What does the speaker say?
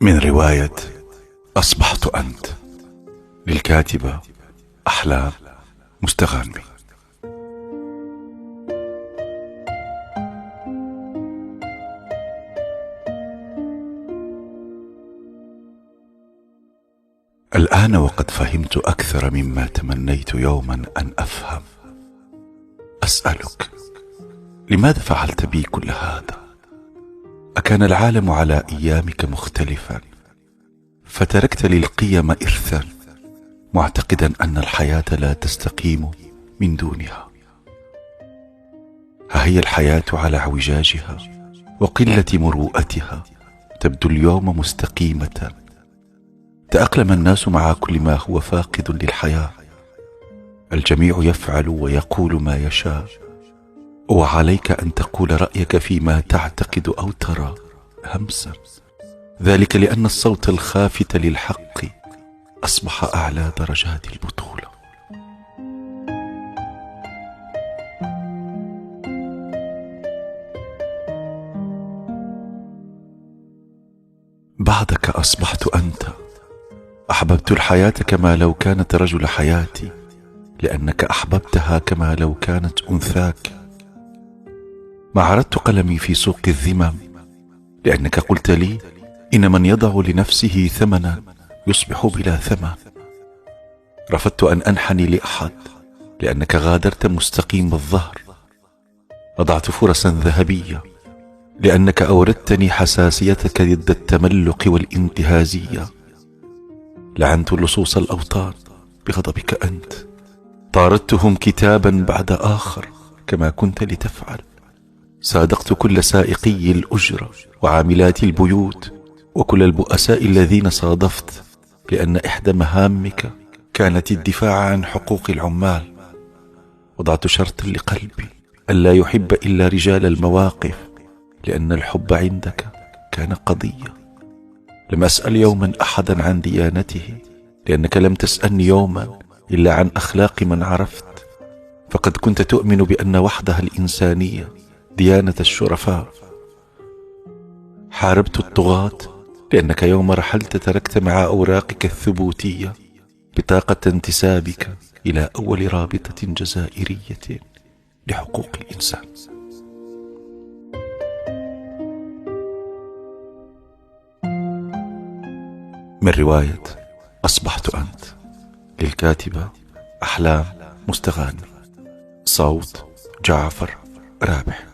من رواية أصبحت أنت للكاتبة أحلام مستغانمي. الآن وقد فهمت أكثر مما تمنيت يوما أن أفهم. أسألك، لماذا فعلت بي كل هذا؟ أكان العالم على أيامك مختلفا فتركت لي القيم إرثا، معتقدا أن الحياة لا تستقيم من دونها؟ ها هي الحياة على اعوجاجها وقلة مروءتها تبدو اليوم مستقيمة. تأقلم الناس مع كل ما هو فاقد للحياة، الجميع يفعل ويقول ما يشاء، وعليك أن تقول رأيك فيما تعتقد أو ترى همسا، ذلك لأن الصوت الخافت للحق أصبح أعلى درجات البطولة. بعدك أصبحت أنت. أحببت الحياة كما لو كانت رجل حياتي، لأنك أحببتها كما لو كانت أنثاك. ما عرضت قلمي في سوق الذمم، لأنك قلت لي إن من يضع لنفسه ثمنا يصبح بلا ثمن. رفضت أن أنحني لأحد، لأنك غادرت مستقيم الظهر. وضعت فرصا ذهبية، لأنك أوردتني حساسيتك ضد التملق والانتهازية. لعنت لصوص الأوطان بغضبك أنت، طاردتهم كتابا بعد آخر كما كنت لتفعل. صادقت كل سائقي الأجرة وعاملات البيوت وكل البؤساء الذين صادفت، لأن إحدى مهامك كانت الدفاع عن حقوق العمال. وضعت شرطا لقلبي ألا يحب إلا رجال المواقف، لأن الحب عندك كان قضية. لم أسأل يوما أحدا عن ديانته، لأنك لم تسألني يوما إلا عن أخلاق من عرفت. فقد كنت تؤمن بأن وحدها الإنسانية ديانة الشرفاء. حاربت الطغاة، لأنك يوم رحلت تركت مع أوراقك الثبوتية بطاقة انتسابك إلى أول رابطة جزائرية لحقوق الإنسان. من رواية أصبحت أنت للكاتبة أحلام مستغانمي. صوت جعفر رابح.